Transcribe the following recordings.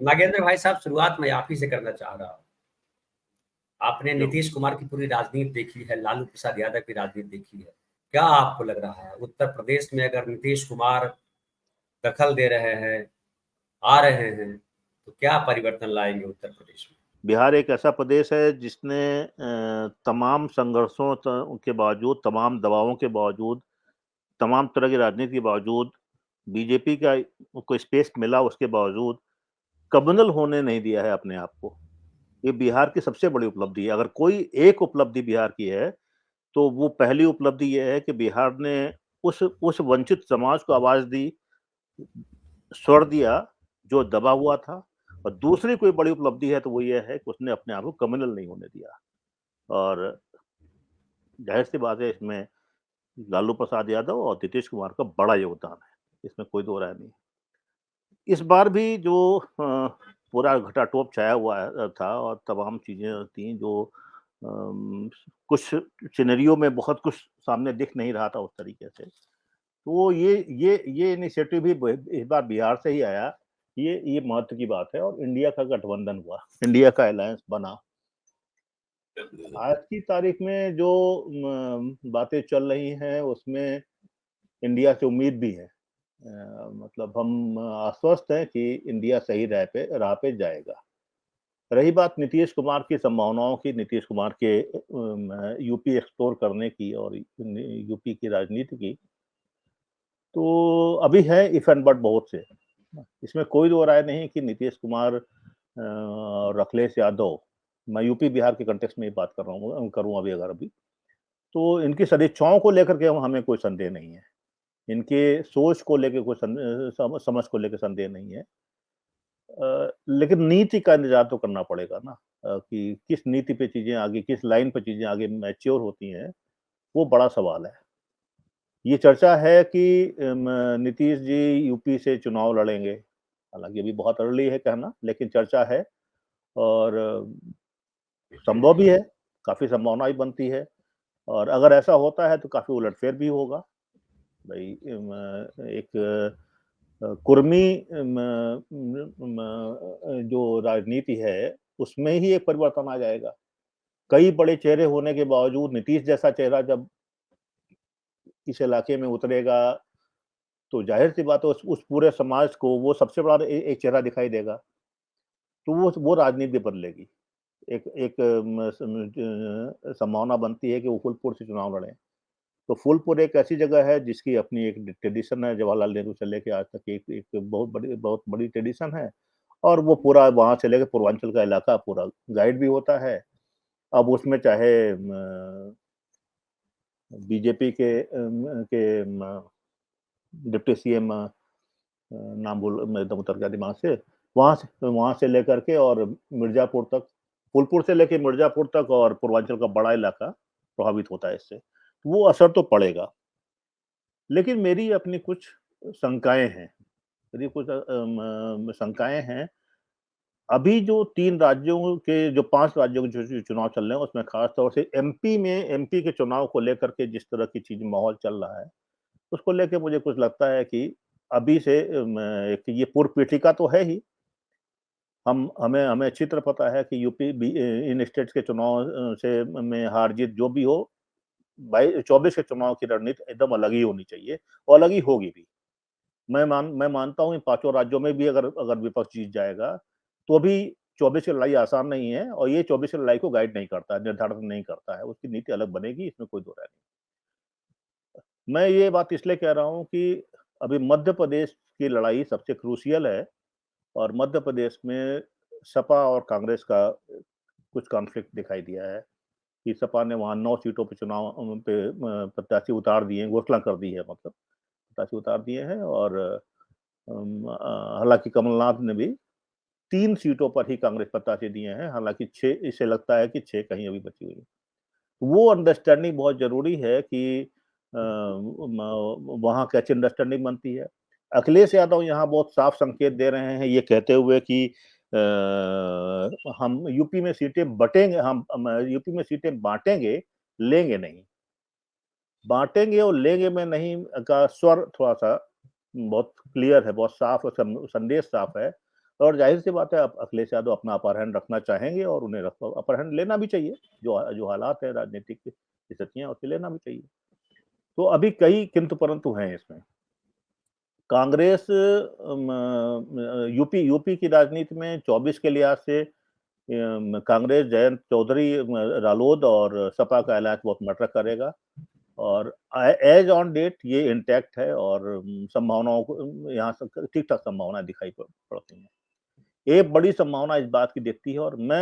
नागेंद्र भाई साहब, शुरुआत मैं आप ही से करना चाह रहा हूँ। आपने जो नीतीश कुमार की पूरी राजनीति देखी है, लालू प्रसाद यादव की राजनीति देखी है। क्या आपको लग रहा है उत्तर प्रदेश में अगर नीतीश कुमार दखल दे रहे हैं, आ रहे हैं, तो क्या परिवर्तन लाएंगे उत्तर प्रदेश में? बिहार एक ऐसा प्रदेश है जिसने तमाम संघर्षों के बावजूद, तमाम दबावों के बावजूद, तमाम तरह की राजनीति के बावजूद, बीजेपी का को स्पेस मिला उसके बावजूद कम्युनल होने नहीं दिया है अपने आप को। ये बिहार की सबसे बड़ी उपलब्धि है। अगर कोई एक उपलब्धि बिहार की है तो वो पहली उपलब्धि ये है कि बिहार ने उस वंचित समाज को आवाज दी, स्वर दिया जो दबा हुआ था। और दूसरी कोई बड़ी उपलब्धि है तो वो ये है कि उसने अपने आप को कम्युनल नहीं होने दिया। और जाहिर सी बात है इसमें लालू प्रसाद यादव और नीतीश कुमार का बड़ा योगदान है, इसमें कोई दो राय नहीं। इस बार भी जो पूरा घटाटोप छाया हुआ था और तमाम चीजें थी जो कुछ सिनेरियो में बहुत कुछ सामने दिख नहीं रहा था उस तरीके से, तो ये इनिशिएटिव भी इस बार बिहार से ही आया। ये महत्व की बात है। और इंडिया का गठबंधन हुआ, इंडिया का अलायंस बना। आज की तारीख में जो बातें चल रही हैं उसमें इंडिया से उम्मीद भी है। मतलब हम आश्वस्त हैं कि इंडिया सही राह पे जाएगा। रही बात नीतीश कुमार की संभावनाओं की, नीतीश कुमार के यूपी एक्सप्लोर करने की और यूपी की राजनीति की, तो अभी है इफ एंड बट बहुत से। इसमें कोई दो राय नहीं कि नीतीश कुमार और अखिलेश यादव, मैं यूपी बिहार के कंटेक्स्ट में ही बात कर रहा हूँ करूँ अभी तो इनकी सदिच्छाओं को लेकर के हमें कोई संदेह नहीं है। इनके सोच को लेकर कोई समझ को लेकर संदेह नहीं है। लेकिन नीति का इंतजार तो करना पड़ेगा ना, कि किस नीति पे चीजें आगे, किस लाइन पे चीजें आगे मैच्योर होती हैं, वो बड़ा सवाल है। ये चर्चा है कि नीतीश जी यूपी से चुनाव लड़ेंगे। हालांकि अभी बहुत अर्ली है कहना, लेकिन चर्चा है और संभव भी है, काफी संभावना भी बनती है। और अगर ऐसा होता है तो काफी उलटफेर भी होगा। भाई एक कुर्मी जो राजनीति है उसमें ही एक परिवर्तन आ जाएगा। कई बड़े चेहरे होने के बावजूद नीतीश जैसा चेहरा जब इस इलाके में उतरेगा तो जाहिर सी बात है उस पूरे समाज को वो सबसे बड़ा एक चेहरा दिखाई देगा। तो वो राजनीति बदलेगी। एक एक संभावना बनती है कि वो फूलपुर से चुनाव लड़े। तो फूलपुर एक ऐसी जगह है जिसकी अपनी एक ट्रेडिशन है, जवाहरलाल नेहरू से लेके आज तक एक बहुत बड़ी ट्रेडिशन है। और वो पूरा वहां से लेकर पूर्वांचल का इलाका पूरा गाइड भी होता है। अब उसमें चाहे बीजेपी के डिप्टी सीएम, नाम भूल मैं एकदम उतर गया दिमाग से, वहां से लेकर के और मिर्जापुर तक, फूलपुर से लेकर मिर्जापुर तक और पूर्वांचल का बड़ा इलाका प्रभावित होता है इससे। वो असर तो पड़ेगा। लेकिन मेरी अपनी कुछ शंकाएं हैं, मेरी कुछ शंकाएं हैं। अभी जो 3 राज्यों के, जो 5 राज्यों के जो चुनाव चल रहे हैं उसमें खास तौर से एमपी के चुनाव को लेकर के जिस तरह की चीज माहौल चल रहा है उसको लेकर मुझे कुछ लगता है कि अभी से एक ये पूर्व पीठिका तो है ही। हमें हमें अच्छी तरह पता है कि यूपी इन स्टेट्स के चुनाव से में हार जीत जो भी हो, 24 के चुनाव की रणनीति एकदम अलग ही होनी चाहिए और अलग ही होगी भी। मैं मानता हूँ इन 5 राज्यों में भी अगर अगर विपक्ष जीत जाएगा तो भी 24 की लड़ाई आसान नहीं है। और ये 24 की लड़ाई को गाइड नहीं करता है, निर्धारित नहीं करता है, उसकी नीति अलग बनेगी, इसमें कोई दो राय नहीं। मैं ये बात इसलिए कह रहा हूँ कि अभी मध्य प्रदेश की लड़ाई सबसे क्रूशियल है। और मध्य प्रदेश में सपा और कांग्रेस का कुछ कॉन्फ्लिक्ट दिखाई दिया है कि सपा ने वहां 9 सीटों पे चुनाव पे प्रत्याशी उतार दिए, घोषणा कर दी है, मतलब प्रत्याशी उतार दिए हैं। और हालांकि कमलनाथ ने भी 3 सीटों पर ही कांग्रेस प्रत्याशी दिए हैं, हालांकि 6, इसे लगता है कि 6 कहीं अभी बची हुई है। वो अंडरस्टैंडिंग बहुत जरूरी है कि वहां कैसी अंडरस्टैंडिंग बनती है। अखिलेश यादव यहाँ बहुत साफ संकेत दे रहे हैं ये कहते हुए कि हम यूपी में सीटें बटेंगे, हम यूपी में सीटें बांटेंगे, लेंगे नहीं। बांटेंगे और लेंगे में नहीं का स्वर थोड़ा सा बहुत क्लियर है, बहुत साफ, संदेश साफ है। और जाहिर सी बात है अखिलेश यादव अपना अपर हैंड रखना चाहेंगे और उन्हें अपर हैंड लेना भी चाहिए। जो हालात है राजनीतिक स्थितियां, उससे लेना भी चाहिए। तो अभी कई किंतु परंतु हैं इसमें। कांग्रेस यूपी यूपी की राजनीति में 24 के लिहाज से कांग्रेस जयंत चौधरी, रालोद और सपा का अलायंस बहुत मैटर करेगा और एज ऑन डेट ये इंटैक्ट है और संभावनाओं को यहाँ से ठीक ठाक संभावनाएं दिखाई पड़ती हैं। एक बड़ी संभावना इस बात की दिखती है और मैं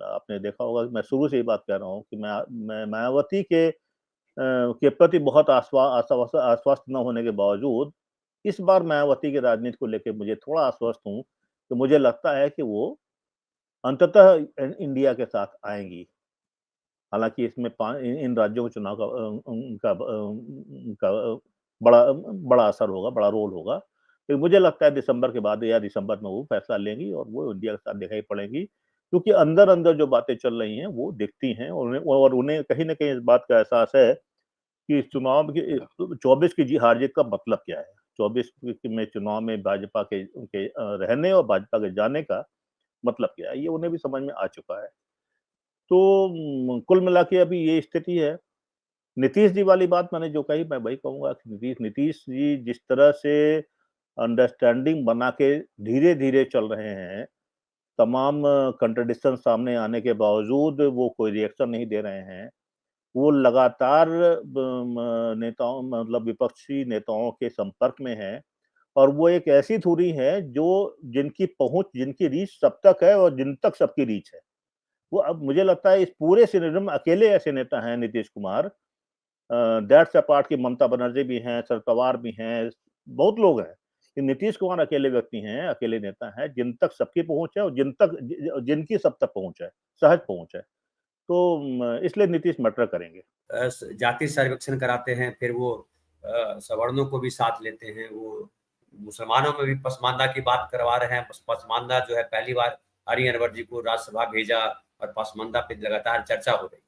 आपने देखा होगा कि मैं शुरू से ही बात कर रहा हूँ कि मैं मायावती के प्रति बहुत आश्वस्त न होने के बावजूद इस बार मायावती की राजनीति को लेकर मुझे थोड़ा आश्वस्त हूँ। तो मुझे लगता है कि वो अंततः इंडिया के साथ आएंगी। हालांकि इसमें इन राज्यों के चुनाव का उनका बड़ा बड़ा असर होगा, बड़ा रोल होगा। तो मुझे लगता है दिसंबर के बाद या दिसंबर में वो फैसला लेंगी और वो इंडिया के साथ दिखाई पड़ेंगी, क्योंकि अंदर अंदर जो बातें चल रही हैं वो दिखती हैं और उन्हें कहीं ना कहीं इस बात का एहसास है कि इस चुनाव की 24 की हार जीत का मतलब क्या है। 24 में चुनाव में भाजपा के उनके रहने और भाजपा के जाने का मतलब क्या है, ये उन्हें भी समझ में आ चुका है। तो कुल मिला के अभी ये स्थिति है। नीतीश जी वाली बात मैंने जो कही मैं वही कहूंगा कि नीतीश जी जिस तरह से अंडरस्टैंडिंग बना के धीरे धीरे चल रहे हैं, तमाम कंट्रडिक्शन सामने आने के बावजूद वो कोई रिएक्शन नहीं दे रहे हैं। वो लगातार नेताओं मतलब विपक्षी नेताओं के संपर्क में है और वो एक ऐसी धुरी है जो जिनकी पहुंच, जिनकी रीच सब तक है और जिन तक सबकी रीच है। वो अब मुझे लगता है इस पूरे सिनेरियो में अकेले ऐसे नेता हैं नीतीश कुमार, दैट्स अपार्ट की ममता बनर्जी भी हैं, शरद पवार भी हैं, बहुत लोग हैं। कि नीतीश कुमार अकेले व्यक्ति हैं, अकेले नेता हैं जिन तक सबकी पहुंच है और जिनकी सब तक पहुंच है, सहज पहुंच है। तो इसलिए नीतीश मैटर करेंगे। जाति सर्वेक्षण कराते हैं, फिर वो सवर्णों को भी साथ लेते हैं। वो मुसलमानों में भी पसमानदा की बात करवा रहे हैं। पसमानदा जो है, पहली बार हरि अनवर जी को राज्यसभा भेजा और पसमानदा पे लगातार चर्चा हो रही।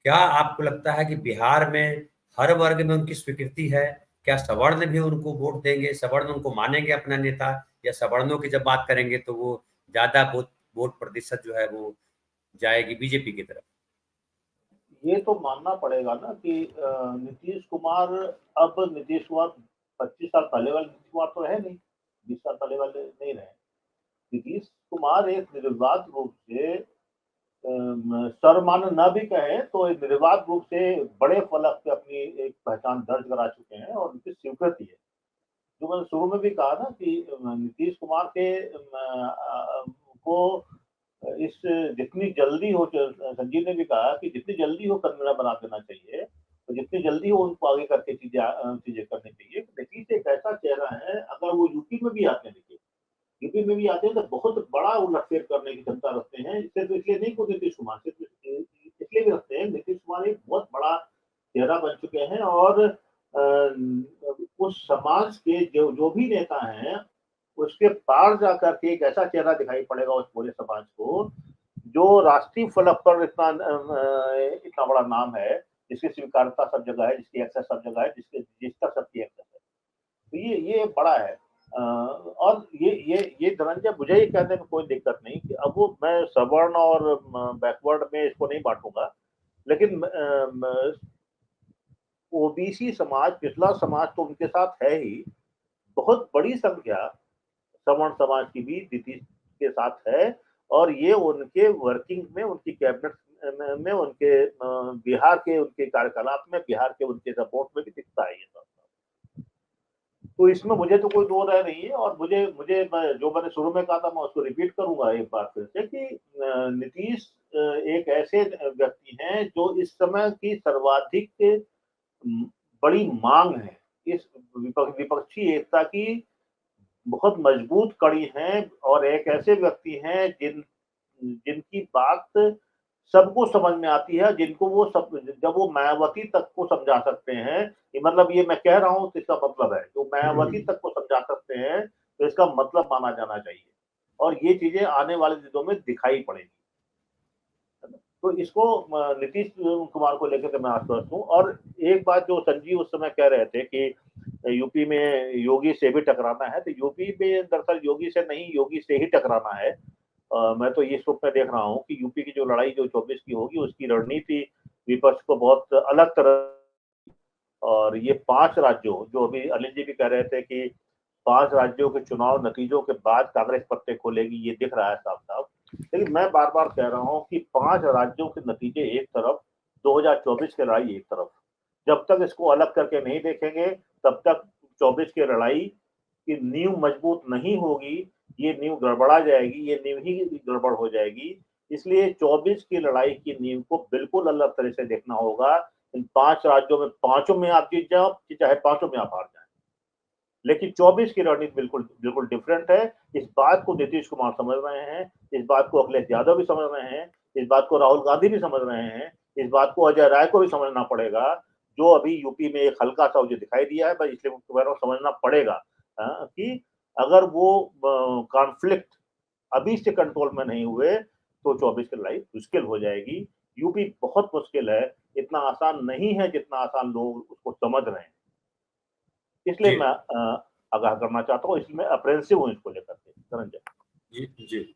क्या आपको लगता है कि बिहार में हर वर्ग में उनकी स्वीकृति है? क्या सवर्ण भी उनको वोट देंगे? सवर्ण उनको मानेंगे अपना नेता, या सवर्णों की जब बात करेंगे तो वो ज्यादा वोट प्रतिशत जो है वो जाएगी बीजेपी की तरफ? ये तो मानना पड़ेगा ना कि नीतीश कुमार, अब नीतीश कुमार 25 साल पहले वाले नीतीश कुमार तो रहे नहीं, 20 साल पहले वाले नहीं रहे। नीतीश कुमार एक निर्विवाद रूप से सर्वमान्य न भी कहे तो एक निर्विवाद रूप से बड़े फलक पे अपनी एक पहचान दर्ज करा चुके हैं और उनकी स्वीकृति है। जो मैंने शुरू में भी कहा ना कि नीतीश कुमार के को इस जितनी जल्दी हो, संजीव ने भी कहा कि जितनी जल्दी हो कन्वीनर बना देना चाहिए, तो जितनी जल्दी हो उनको आगे करके चीजें करनी चाहिए। नीतीश एक ऐसा चेहरा है, अगर वो यूपी में भी आते हैं, देखिए यूपी में भी आते हैं तो बहुत बड़ा उलटफेर करने की क्षमता रखते हैं। इससे तो इसलिए नहीं को नीतीश कुमार, सिर्फ इसलिए भी रखते हैं, नीतीश कुमार एक बहुत बड़ा चेहरा बन चुके हैं और उस समाज के जो भी नेता हैं उसके पार जाकर के एक ऐसा चेहरा दिखाई पड़ेगा उस पूरे समाज को, जो राष्ट्रीय फलक पर इतना बड़ा नाम है, जिसकी स्वीकार्यता सब जगह है, जिसकी एक्सेस सब जगह है, जिस तक सबकी एक्सेस है। तो ये बड़ा है। और ये धनंजय, मुझे ये कहने में कोई दिक्कत नहीं कि अब वो मैं सवर्ण और बैकवर्ड में इसको नहीं बांटूंगा, लेकिन ओबीसी समाज, पिछला समाज तो उनके साथ है ही, बहुत बड़ी संख्या सवर्ण समाज की भी नीतीश के साथ है और ये उनके वर्किंग में, उनकी कैबिनेट में, उनके बिहार के उनके कार्यकलाप में, बिहार के उनके सपोर्ट में भी दिखता है ये सब। तो इसमें मुझे तो कोई दो राय नहीं है और मुझे मुझे जो मैंने शुरू में कहा था मैं उसको रिपीट करूंगा एक बार फिर से कि नीतीश एक ऐसे व्यक्ति हैं जो इस समय की सर्वाधिक बड़ी मांग है। इस विपक्षी एकता की बहुत मजबूत कड़ी है और एक ऐसे व्यक्ति हैं जिनकी बात सबको समझ में आती है, जिनको वो सब, जब वो मायावती तक को समझा सकते हैं, ये मतलब ये मैं कह रहा हूँ तो इसका मतलब है जो मायावती तक को समझा सकते हैं तो इसका मतलब माना जाना चाहिए और ये चीजें आने वाले दिनों में दिखाई पड़ेगी। तो इसको नीतीश कुमार को लेकर के मैं आश्वस्त हूँ। और एक बात जो संजीव उस समय कह रहे थे कि यूपी में योगी से भी टकराना है, तो यूपी में दरअसल योगी से नहीं, योगी से ही टकराना है। मैं तो इस रूप में देख रहा हूँ कि यूपी की जो लड़ाई जो 24 की होगी, उसकी रणनीति विपक्ष को बहुत अलग तरह, और ये 5 राज्यों, जो अभी अनिल जी भी कह रहे थे कि 5 राज्यों के चुनाव नतीजों के बाद कांग्रेस पत्ते खोलेगी, ये दिख रहा है साफ-साफ। लेकिन मैं बार-बार कह रहा हूँ कि 5 राज्यों के नतीजे एक तरफ, 2024 की लड़ाई एक तरफ। जब तक इसको अलग करके नहीं देखेंगे, तब तक 24 की लड़ाई की नींव मजबूत नहीं होगी, ये नींव गड़बड़ा जाएगी, ये नींव ही गड़बड़ हो जाएगी। इसलिए 24 की लड़ाई की नींव को बिल्कुल अलग तरह से देखना होगा। इन 5 राज्यों में 5 में आप जीत जाओ, चाहे 5 में आप हार जाएँ। लेकिन 24 की रणनीति बिल्कुल बिल्कुल डिफरेंट है। इस बात को नीतीश कुमार समझ रहे हैं, इस बात को अखिलेश यादव भी समझ रहे हैं, इस बात को राहुल गांधी भी समझ रहे हैं, इस बात को अजय राय को भी समझना पड़ेगा। जो अभी यूपी में एक हल्का-सा मुझे दिखाई दिया है, बस इसलिए मैं कह रहा हूँ समझना पड़ेगा कि अगर वो कॉन्फ्लिक्ट अभी से कंट्रोल में नहीं हुए, तो 24 की लड़ाई मुश्किल हो जाएगी। यूपी बहुत मुश्किल है, इतना आसान नहीं है जितना आसान लोग उसको समझ रहे हैं। इसलिए जी, मैं आगाह करना चाहता हूँ, इसलिए मैं अप्रेहेंसिव हूँ इसको लेकर के, धनंजय। जी, जी।